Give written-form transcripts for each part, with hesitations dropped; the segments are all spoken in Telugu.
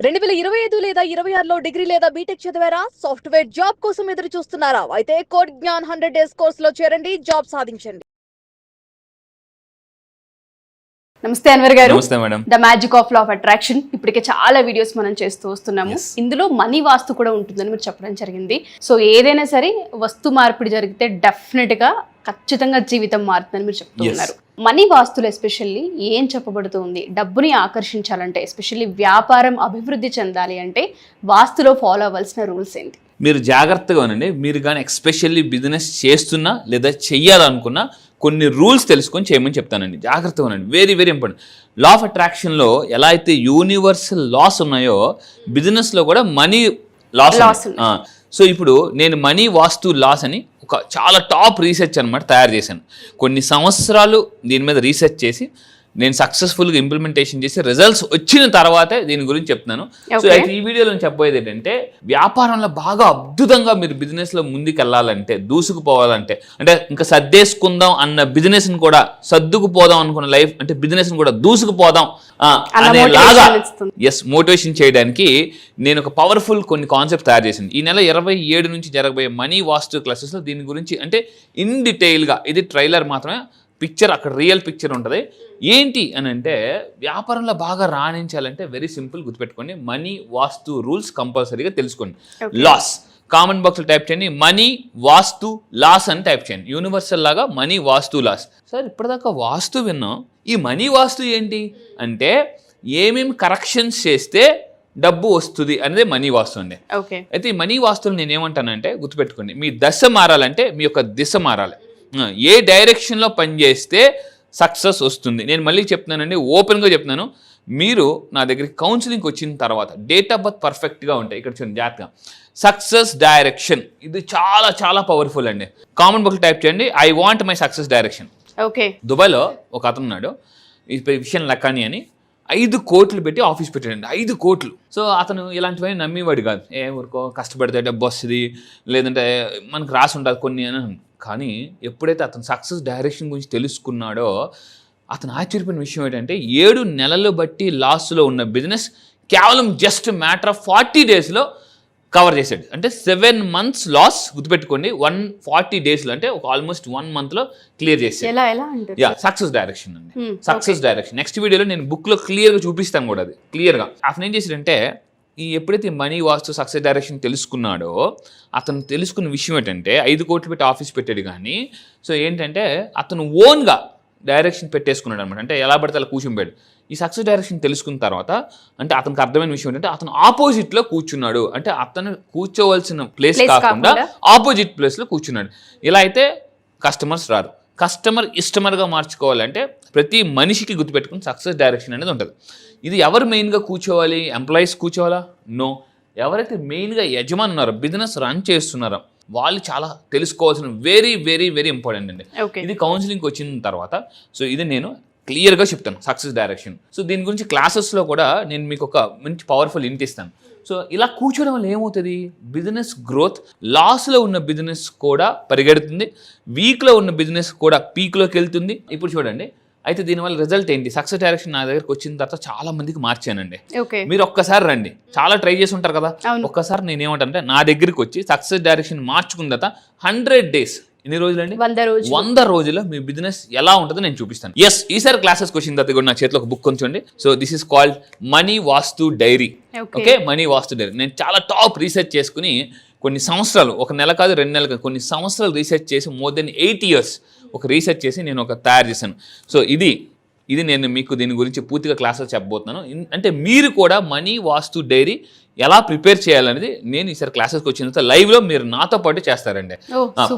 2025 లేదా 26లో డిగ్రీ లేదా బీటెక్ చదివారా? సాఫ్ట్‌వేర్ జాబ్ కోసం ఎదురు చూస్తున్నారా? అయితే కోడ్ జ్ఞాన్ 100 డేస్ కోర్సులో చేరండి, జాబ్ సాధించండి. నమస్తే అన్వర్ గారు. నమస్తే madam. The magic of law of attraction ఇప్పటికే చాలా వీడియోస్ మనం చేస్తూ వస్తున్నాము. ఇందులో మనీ వాస్తు కూడా ఉంటుందని మీరు చెప్పడం జరిగింది. సో ఏదైనా సరే వస్తు మార్పిడి జరిగితే డెఫినెట్ గా ఖచ్చితంగా జీవితం మారుతుందని మీరు చెప్తూ ఉన్నారు. మనీ వాస్తులు ఎస్పెషల్లీ ఏం చెప్పబడుతుంది? డబ్బుని ఆకర్షించాలంటే, ఎస్పెషల్లీ వ్యాపారం అభివృద్ధి చెందాలి అంటే వాస్తులో ఫాలో అవ్వాల్సిన రూల్స్ ఏంటి? మీరు జాగ్రత్తగా ఉండండి. మీరు కానీ ఎక్స్పెషల్లీ బిజినెస్ చేస్తున్నా లేదా చెయ్యాలనుకున్నా కొన్ని రూల్స్ తెలుసుకొని చేయమని చెప్తానండి. జాగ్రత్తగా ఉండండి. Very very important. Law of అట్రాక్షన్లో ఎలా అయితే యూనివర్సల్ లాస్ ఉన్నాయో బిజినెస్లో కూడా మనీ లాస్. సో ఇప్పుడు నేను మనీ వాస్తు లాస్ అని ఒక చాలా టాప్ రీసెర్చ్ అనమాట తయారు చేశాను. కొన్ని సంవత్సరాలు దీని మీద రీసెర్చ్ చేసి నేను సక్సెస్ఫుల్గా ఇంప్లిమెంటేషన్ చేసి రిజల్ట్స్ వచ్చిన తర్వాతే దీని గురించి చెప్తున్నాను. సో అయితే ఈ వీడియోలో చెప్పబోయేది ఏంటంటే, వ్యాపారంలో బాగా అద్భుతంగా మీరు బిజినెస్లో ముందుకు వెళ్ళాలంటే, దూసుకుపోవాలంటే, అంటే ఇంకా సర్దేసుకుందాం అన్న బిజినెస్ని కూడా సర్దుకుపోదాం అనుకున్న లైఫ్ అంటే బిజినెస్ని కూడా దూసుకుపోదాం అనేలాగా మోటివేషన్ చేయడానికి నేను ఒక పవర్ఫుల్ కొన్ని కాన్సెప్ట్ తయారు చేసింది. ఈ నెల 27 నుంచి జరగబోయే మనీ వాస్తు క్లాసెస్లో దీని గురించి అంటే ఇన్ డీటెయిల్గా, ఇది ట్రైలర్ మాత్రమే, పిక్చర్ అక్కడ రియల్ పిక్చర్ ఉంటుంది. ఏంటి అని అంటే, వ్యాపారంలో బాగా రాణించాలంటే వెరీ సింపుల్, గుర్తుపెట్టుకోండి. మనీ వాస్తు రూల్స్ కంపల్సరీగా తెలుసుకోండి. లాస్ కామన్ బాక్స్లో టైప్ చేయండి, మనీ వాస్తు లాస్ అని టైప్ చేయండి. యూనివర్సల్ లాగా మనీ వాస్తు లాస్. సార్ ఇప్పటిదాకా వాస్తు విన్నాం, ఈ మనీ వాస్తు ఏంటి అంటే ఏమేమి కరెక్షన్స్ చేస్తే డబ్బు వస్తుంది అనేది మనీ వాస్తు అండి. అయితే ఈ మనీ వాస్తులు నేను ఏమంటానంటే, గుర్తుపెట్టుకోండి, మీ దశ మారాలంటే మీ యొక్క దిశ మారాలి. ఏ డైరెక్షన్లో పనిచేస్తే సక్సెస్ వస్తుంది. నేను మళ్ళీ చెప్తున్నానండి, ఓపెన్గా చెప్తున్నాను. మీరు నా దగ్గరికి కౌన్సిలింగ్కి వచ్చిన తర్వాత డేట్ ఆఫ్ బర్త్ పర్ఫెక్ట్గా ఉంటాయి. ఇక్కడ చూడండి జాగ్రత్తగా, సక్సెస్ డైరెక్షన్, ఇది చాలా చాలా పవర్ఫుల్ అండి. కామన్ బుక్ టైప్ చేయండి, I want my success direction. Okay. దుబాయ్లో ఒక అతను ఉన్నాడు, ఈ విషయం లకాని అని, 5 కోట్లు పెట్టి ఆఫీస్ పెట్టాడండి. 5 కోట్లు. సో అతను ఇలాంటివన్నీ నమ్మేవాడు కాదు. ఊరుకో కష్టపడితే డబ్బు వస్తుంది, లేదంటే మనకు రాసి ఉంటుంది కొన్ని అని. కానీ ఎప్పుడైతే అతను సక్సెస్ డైరెక్షన్ గురించి తెలుసుకున్నాడో, అతను ఆశ్చర్యపోయిన విషయం ఏంటంటే, 7 నెలలు బట్టి లాస్లో ఉన్న బిజినెస్ కేవలం జస్ట్ మ్యాటర్ ఆఫ్ 40 డేస్లో కవర్ చేశాడు. అంటే 7 months లాస్, గుర్తుపెట్టుకోండి, 140 డేస్లో అంటే ఒక ఆల్మోస్ట్ 1 monthలో క్లియర్ చేశాడు. సక్సెస్ డైరెక్షన్ అండి, సక్సెస్ డైరెక్షన్. నెక్స్ట్ వీడియోలో నేను బుక్లో క్లియర్గా చూపిస్తాను కూడా, అది క్లియర్గా. అతను ఏం చేశాడంటే, ఎప్పుడైతే మనీ వాస్తు సక్సెస్ డైరెక్షన్ తెలుసుకున్నాడో, అతను తెలుసుకున్న విషయం ఏంటంటే, 5 కోట్లు పెట్టి ఆఫీస్ పెట్టాడు కానీ, సో ఏంటంటే అతను ఓన్గా డైరెక్షన్ పెట్టేసుకున్నాడు అనమాట. అంటే ఎలా పడితే అలా కూర్చుంపాడు. ఈ సక్సెస్ డైరెక్షన్ తెలుసుకున్న తర్వాత అంటే అతనికి అర్థమైన విషయం ఏంటంటే, అతను ఆపోజిట్లో కూర్చున్నాడు. అంటే అతను కూర్చోవలసిన ప్లేస్ కాకుండా ఆపోజిట్ ప్లేస్లో కూర్చున్నాడు. ఇలా అయితే కస్టమర్స్ రారు. కస్టమర్ ఇష్టమర్గా మార్చుకోవాలంటే ప్రతి మనిషికి గుర్తుపెట్టుకుని సక్సెస్ డైరెక్షన్ అనేది ఉంటుంది. ఇది ఎవరు మెయిన్గా కూర్చోవాలి? ఎంప్లాయీస్ కూర్చోవాలా? నో. ఎవరైతే మెయిన్గా యజమాని ఉన్నారో, బిజినెస్ రన్ చేస్తున్నారో, వాళ్ళు చాలా తెలుసుకోవాల్సిన వెరీ వెరీ వెరీ ఇంపార్టెంట్ అండి. ఇది కౌన్సిలింగ్కి వచ్చిన తర్వాత సో ఇది నేను క్లియర్గా చెప్తాను, సక్సెస్ డైరెక్షన్. సో దీని గురించి క్లాసెస్లో కూడా నేను మీకు ఒక మంచి పవర్ఫుల్ హింట్ ఇస్తాను. సో ఇలా కూర్చోవడం వల్ల ఏమవుతుంది? బిజినెస్ గ్రోత్, లాస్లో ఉన్న బిజినెస్ కూడా పరిగెడుతుంది, వీక్లో ఉన్న బిజినెస్ కూడా పీక్లోకి వెళ్తుంది. ఇప్పుడు చూడండి, అయితే దీనివల్ల రిజల్ట్ ఏంటి? సక్సెస్ డైరెక్షన్ నా దగ్గరకు వచ్చిన తర్వాత చాలా మందికి మార్చానండి. మీరు ఒక్కసారి రండి, చాలా ట్రై చేసి ఉంటారు కదా, ఒక్కసారి నేను ఏమంటానంటే, నా దగ్గరికి వచ్చి సక్సెస్ డైరెక్షన్ మార్చుకున్న తర్వాత 100 days, ఎన్ని రోజులండి? 100 రోజుల్లో మీ బిజినెస్ ఎలా ఉంటుందో నేను చూపిస్తాను. ఈసారి క్లాసెస్కి వచ్చిన తర్వాత కూడా నా చేతిలో ఒక బుక్ ఉంచండి. So this is called money Vastu diary. Okay, money Vastu diary. నేను చాలా టాప్ రీసెర్చ్ చేసుకుని కొన్ని సంవత్సరాలు, ఒక నెల కాదు 2 నెలలు కాదు, కొన్ని సంవత్సరాలు రీసెర్చ్ చేసి మోర్ దెన్ 8 years ఒక రీసెర్చ్ చేసి నేను ఒక తయారు చేశాను. సో ఇది నేను మీకు దీని గురించి పూర్తిగా క్లాసులో చెప్పబోతున్నాను. అంటే మీరు కూడా మనీ వాస్తు డైరీ ఎలా ప్రిపేర్ చేయాలనేది నేను ఈసారి క్లాసెస్కి వచ్చిన తర్వాత లైవ్లో మీరు నాతో పాటు చేస్తారండి.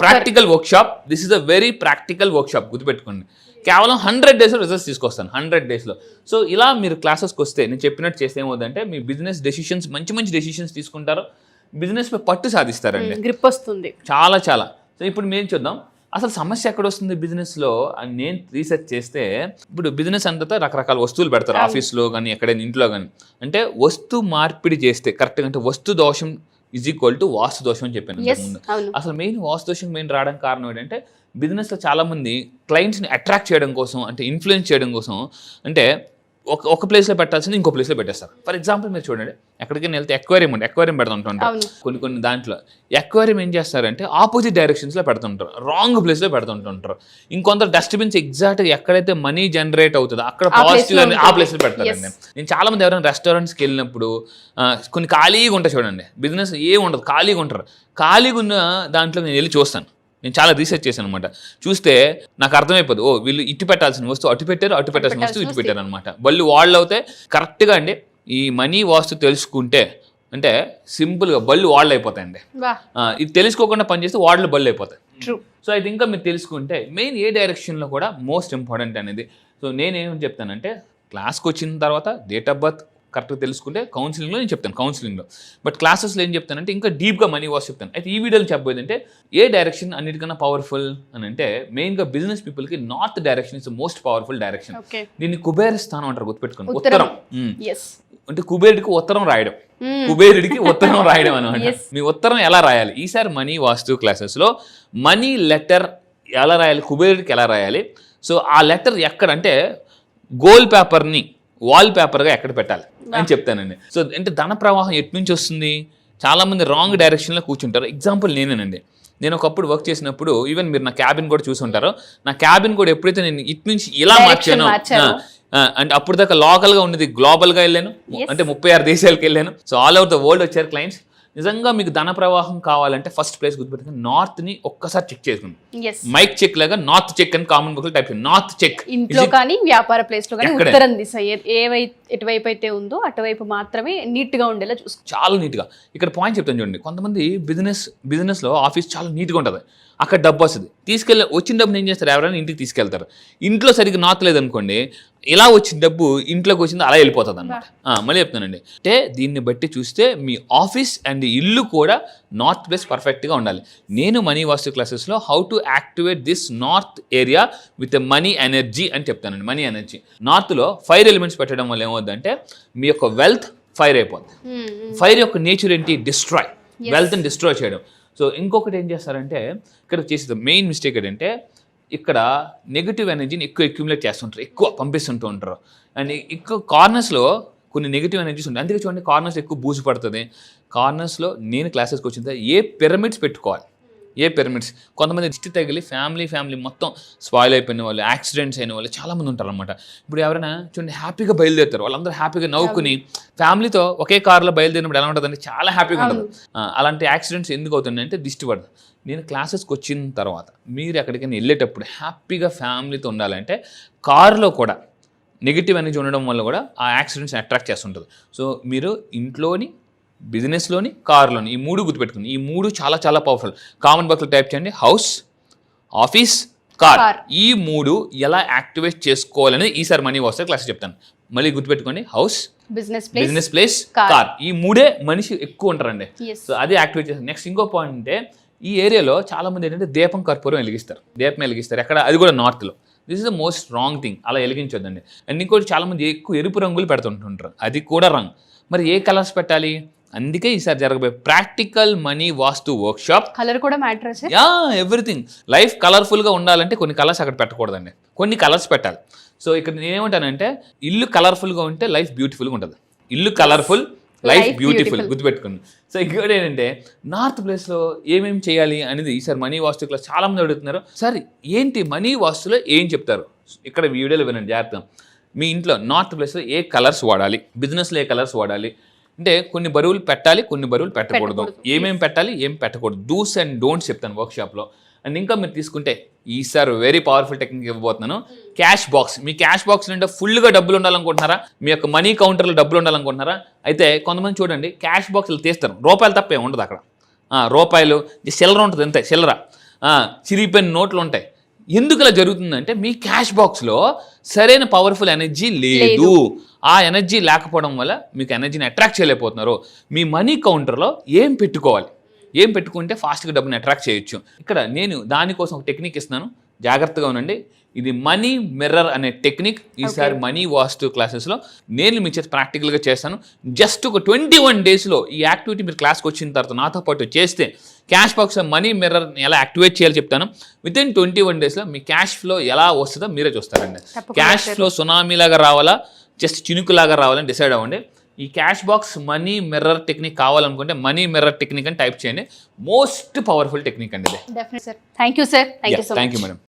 Practical workshop. This is a very practical workshop, గుర్తుపెట్టుకోండి. కేవలం 100 daysలో రిజల్ట్స్ తీసుకొస్తాను, 100 daysలో. సో ఇలా మీరు క్లాసెస్కి వస్తే నేను చెప్పినట్టు చేస్తే ఏమవుతుందంటే, మీ బిజినెస్ డెసిషన్స్ మంచి మంచి డెసిషన్స్ తీసుకుంటారు, బిజినెస్ పై పట్టు సాధిస్తారండి, గ్రిప్ వస్తుంది చాలా చాలా. సో ఇప్పుడు మేము చూద్దాం అసలు సమస్య ఎక్కడ వస్తుంది బిజినెస్లో అని నేను రీసెర్చ్ చేస్తే. ఇప్పుడు బిజినెస్ అంతా రకరకాల వస్తువులు పెడతారు, ఆఫీస్లో కానీ ఎక్కడైనా ఇంట్లో కానీ. అంటే వస్తు మార్పిడి చేస్తే కరెక్ట్గా, అంటే వస్తు దోషం ఈజ్ ఈక్వల్ టు వాస్తు దోషం అని చెప్పాను ముందు. అసలు మెయిన్ వాస్తు దోషం రావడానికి కారణం ఏంటంటే, బిజినెస్లో చాలామంది క్లయింట్స్ని అట్రాక్ట్ చేయడం కోసం, అంటే ఇన్ఫ్లుయెన్స్ చేయడం కోసం, అంటే ఒక ప్లేస్లో పెట్టాల్సింది ఇంకో ప్లేస్లో పెట్టేస్తారు. ఫర్ ఎగ్జాంపుల్ మీరు చూడండి, ఎక్కడికైనా వెళ్తే ఎక్వేరియం ఉంది, ఎక్వేరియం పెడుతుంటారు. కొన్ని దాంట్లో ఎక్వేరియం ఏం చేస్తారంటే ఆపోజిట్ డైరెక్షన్స్లో పెడుతుంటారు, రాంగ్ ప్లేస్లో పెడుతుంటుంటారు. ఇంకొంత డస్ట్బిన్స్ ఎగ్జాక్ట్గా ఎక్కడైతే మనీ జనరేట్ అవుతుందో అక్కడ పాజిటివ్ అని ఆ ప్లేస్లో పెడతారండి. నేను చాలా మంది ఎవరైనా రెస్టారెంట్స్కి వెళ్ళినప్పుడు కొన్ని ఖాళీగా ఉంటాయి చూడండి, బిజినెస్ ఏమి ఉండదు, ఖాళీగా ఉంటారు. ఖాళీగా ఉన్న దాంట్లో నేను వెళ్ళి చూస్తాను. నేను చాలా రీసెర్చ్ చేశాను అనమాట. చూస్తే నాకు అర్థమైపోదు, ఓ వీళ్ళు ఇటు పెట్టాల్సిన వస్తువు అటు పెట్టారు, అటు పెట్టాల్సిన వస్తువు ఇటు పెట్టారు అనమాట. బళ్ళు వాళ్ళు అవుతే కరెక్ట్గా అండి. ఈ మనీ వాస్తు తెలుసుకుంటే అంటే సింపుల్గా బళ్ళు వాళ్ళు అయిపోతాయండి. ఇది తెలుసుకోకుండా పనిచేస్తే వాళ్ళు బళ్ళు అయిపోతాయి. సో అయితే ఇంకా మీరు తెలుసుకుంటే మెయిన్ ఏ డైరెక్షన్లో కూడా మోస్ట్ ఇంపార్టెంట్ అనేది. సో నేనేం చెప్తానంటే క్లాస్కి వచ్చిన తర్వాత డేట్ ఆఫ్ బర్త్ కరెక్ట్గా తెలుసుకుంటే కౌన్సిలింగ్లో నేను చెప్తాను, కౌన్సిలింగ్లో. బట్ క్లాసెస్లో ఏం చెప్తానంటే ఇంకా డీప్గా మనీ వాస్ చెప్తాను. అయితే ఈ వీడియోలో చెప్పబోయేది అంటే ఏ డైరెక్షన్ అన్నిటికన్నా పవర్ఫుల్ అని అంటే మెయిన్గా బిజినెస్ పీపుల్కి north direction is most powerful direction. దీన్ని కుబేర స్థానం అంటారు, గుర్తుపెట్టుకోండి. ఉత్తరం అంటే కుబేరుడికి ఉత్తరం రాయడం, కుబేరుడికి ఉత్తరం రాయడం అనమాట. మీ ఉత్తరం ఎలా రాయాలి ఈసారి మనీ వాస్తు క్లాసెస్లో మనీ లెటర్ ఎలా రాయాలి, కుబేరుడికి ఎలా రాయాలి. సో ఆ లెటర్ ఎక్కడ అంటే గోల్ పేపర్ని వాల్ పేపర్గా ఎక్కడ పెట్టాలి అని చెప్తానండి. సో అంటే ధన ప్రవాహం ఎటు నుంచి వస్తుంది, చాలామంది రాంగ్ డైరెక్షన్లో కూర్చుంటారు. ఎగ్జాంపుల్ నేనేనండి. నేను ఒకప్పుడు వర్క్ చేసినప్పుడు ఈవెన్ మీరు నా క్యాబిన్ కూడా చూసి ఉంటారు. నా క్యాబిన్ కూడా ఎప్పుడైతే నేను ఇటు నుంచి ఇలా మార్చాను అంటే అప్పుడు దాకా లోకల్గా ఉండేది గ్లోబల్గా వెళ్ళాను, అంటే 36 దేశాలకు వెళ్ళాను. So all over the world వచ్చారు క్లయింట్స్. నిజంగా మీకు ధన ప్రవాహం కావాలంటే ఫస్ట్ ప్లేస్ గుర్తుపెట్టుకుని నార్త్ని ఒక్కసారి చెక్ చేసుకోండి. మైక్ చెక్ లాగా నార్త్ చెక్ అని కామన్ బుక్ లో టైప్ చేయండి. నార్త్ చెక్ ఇంట్లో కానీ వ్యాపార ప్లేస్ లో కానీ ఉత్తరం దిశ ఎటువైపు అయితే ఉందో అటువైపు మాత్రమే నీట్ గా ఉండేలా చూసుకో. చాలా నీట్ గా. ఇక్కడ పాయింట్ చెప్తాను చూడండి. కొంతమంది బిజినెస్ లో ఆఫీస్ చాలా నీట్ గా ఉంటుంది, అక్కడ డబ్బు వస్తుంది, వచ్చిన డబ్బుని ఏం చేస్తారు, ఎవరైనా ఇంటికి తీసుకెళ్తారు. ఇంట్లో సరిగ్గా నార్త్ లేదనుకోండి, ఇలా వచ్చిన డబ్బు ఇంట్లోకి వచ్చింది అలా వెళ్ళిపోతుంది అనమాట. మళ్ళీ చెప్తానండి, అంటే దీన్ని బట్టి చూస్తే మీ ఆఫీస్ అండ్ ఇల్లు కూడా నార్త్ ప్లేస్ పర్ఫెక్ట్గా ఉండాలి. నేను మనీ వాస్తు క్లాసెస్లో how to activate this north area with money energy అని చెప్తానండి. మనీ ఎనర్జీ నార్త్లో 5 ఎలిమెంట్స్ పెట్టడం వల్ల ఏమవుతుందంటే మీ యొక్క వెల్త్ ఫైర్ అయిపోతుంది. ఫైర్ యొక్క నేచర్ ఏంటి, డిస్ట్రాయ్, వెల్త్ని డిస్ట్రాయ్ చేయడం. సో ఇంకొకటి ఏం చేస్తారంటే ఇక్కడ చేసేది మెయిన్ మిస్టేక్ ఏంటంటే ఇక్కడ నెగిటివ్ ఎనర్జీని ఎక్కువ అక్యుములేట్ చేస్తుంటారు, ఎక్కువ పంపిస్తుంటూ ఉంటారు. అండ్ ఎక్కువ కార్నర్స్లో కొన్ని నెగిటివ్ ఎనర్జీస్ ఉంటాయి. అందుకే చూడండి కార్నర్స్ ఎక్కువ బూజు పడుతుంది. కార్నర్స్లో నేను క్లాసెస్కి వచ్చిన తర్వాత ఏ పిరమిడ్స్ పెట్టుకోవాలి, ఏ పిరమిడ్స్. కొంతమంది దిష్టి తగిలి ఫ్యామిలీ మొత్తం స్పాయిల్ అయిపోయిన వాళ్ళు, యాక్సిడెంట్స్ అయిన వాళ్ళు చాలామంది ఉంటారు అనమాట. ఇప్పుడు ఎవరైనా చూడండి హ్యాపీగా బయలుదేరుతారు, వాళ్ళందరూ హ్యాపీగా నవ్వుకుని ఫ్యామిలీతో ఒకే కార్లో బయలుదేరినప్పుడు ఎలా ఉంటుందంటే చాలా హ్యాపీగా ఉంటుంది. అలాంటి యాక్సిడెంట్స్ ఎందుకు అవుతుంది అంటే దిష్టి పడదు. నేను క్లాసెస్కి వచ్చిన తర్వాత మీరు ఎక్కడికైనా వెళ్ళేటప్పుడు హ్యాపీగా ఫ్యామిలీతో ఉండాలంటే కారులో కూడా నెగిటివ్ ఎనర్జీ ఉండడం వల్ల కూడా ఆ యాక్సిడెంట్స్ని అట్రాక్ట్ చేస్తుంటుంది. సో మీరు ఇంట్లోని, బిజినెస్లోని, కార్లోని ఈ 3 గుర్తుపెట్టుకుని. ఈ 3 చాలా చాలా పవర్ఫుల్. కామన్ బాక్స్లో టైప్ చేయండి, హౌస్, ఆఫీస్, కార్. ఈ 3 ఎలా యాక్టివేట్ చేసుకోవాలనేది ఈసారి మనీ వాస్తు క్లాస్ చెప్తాను. మళ్ళీ గుర్తుపెట్టుకోండి, హౌస్, బిజినెస్ ప్లేస్, కార్. ఈ 3 మనిషి ఎక్కువ ఉంటారండి. సో అది యాక్టివేట్ చేస్తారు. నెక్స్ట్ ఇంకో పాయింట్ అంటే ఈ ఏరియాలో చాలా మంది ఏంటంటే దీపం కర్పూరం వెలిగిస్తారు, ఎక్కడ, అది కూడా నార్త్లో. This is the most wrong thing. అలా వెలిగించొద్దండి. అండ్ ఇంకోటి చాలా మంది ఎక్కువ ఎరుపు రంగులు పెడుతుంటుంటారు, అది కూడా రాంగ్. మరి ఏ కలర్స్ పెట్టాలి? అందుకే ఈసారి జరగబోయే ప్రాక్టికల్ మనీ వాస్తు వర్క్షాప్. కలర్ కూడా మ్యాటర్. ఎవ్రీథింగ్. లైఫ్ కలర్ఫుల్గా ఉండాలంటే కొన్ని కలర్స్ అక్కడ పెట్టకూడదండి, కొన్ని కలర్స్ పెట్టాలి. సో ఇక్కడ నేనేమంటానంటే ఇల్లు కలర్ఫుల్గా ఉంటే లైఫ్ బ్యూటిఫుల్గా ఉంటుంది. ఇల్లు కలర్ఫుల్, లైఫ్ బ్యూటిఫుల్, గుర్తుపెట్టుకుని. సో ఇక్కడ ఏంటంటే నార్త్ ప్లేస్లో ఏమేమి చేయాలి అనేది ఈసారి మనీ వాస్తు క్లాస్ చాలా మంది అడుగుతున్నారు. సార్ ఏంటి మనీ వాస్తులో ఏం చెప్తారు? ఇక్కడ వీడియోలో వినండి జాగ్రత్తగా. మీ ఇంట్లో నార్త్ ప్లేస్లో ఏ కలర్స్ వాడాలి, బిజినెస్లో ఏ కలర్స్ వాడాలి అంటే కొన్ని బరువులు పెట్టాలి, కొన్ని బరువులు పెట్టకూడదు, ఏమేమి పెట్టాలి, ఏం పెట్టకూడదు, డూస్ అండ్ డోంట్స్ చెప్తాను వర్క్షాప్లో. అండ్ ఇంకా మీరు తీసుకుంటే ఈసారి వెరీ పవర్ఫుల్ టెక్నిక్ ఇవ్వబోతున్నాను. Cash box. మీ క్యాష్ బాక్స్ అంటే ఫుల్గా డబ్బులు ఉండాలనుకుంటున్నారా, మీ యొక్క మనీ కౌంటర్లో డబ్బులు ఉండాలనుకుంటున్నారా? అయితే కొంతమంది చూడండి క్యాష్ బాక్స్లు తీస్తారు, రూపాయలు తప్పే ఉండదు అక్కడ. రూపాయలు చిల్లర ఉంటుంది, అంతే చిల్లర, చిరిగిపోయిన నోట్లు ఉంటాయి. ఎందుకు ఇలా జరుగుతుందంటే మీ క్యాష్ బాక్స్లో సరైన పవర్ఫుల్ ఎనర్జీ లేదు. ఆ ఎనర్జీ లేకపోవడం వల్ల మీకు ఎనర్జీని అట్రాక్ట్ చేయలేకపోతున్నారు. మీ మనీ కౌంటర్లో ఏం పెట్టుకుంటే ఫాస్ట్గా డబ్బుని అట్రాక్ట్ చేయొచ్చు. ఇక్కడ నేను దానికోసం ఒక టెక్నిక్ ఇస్తున్నాను, జాగ్రత్తగా ఉండండి. ఇది మనీ మిర్రర్ అనే టెక్నిక్ ఈసారి మనీ వాస్తు క్లాసెస్లో నేను మీ చేసి ప్రాక్టికల్గా చేస్తాను. జస్ట్ ఒక 21 డేస్లో ఈ యాక్టివిటీ మీరు క్లాస్కి వచ్చిన తర్వాత నాతో పాటు చేస్తే క్యాష్ బాక్స్ మనీ మిర్రర్ని ఎలా యాక్టివేట్ చేయాలో చెప్తాను. వితిన్ 21 డేస్లో మీ క్యాష్ ఫ్లో ఎలా వస్తుందో మీరే చూస్తారండి. క్యాష్ ఫ్లో సునామీలాగా రావాలా, జస్ట్ చినుకులాగా రావాలని డిసైడ్ అవ్వండి. ఈ cash box money mirror technique కావాలనుకుంటే మనీ మిర్రర్ టెక్నిక్ అని టైప్ చేయండి. మోస్ట్ పవర్ఫుల్ టెక్నిక్ అండి ఇది. Definite sir. Thank you sir. Thank you so thank much. You madam.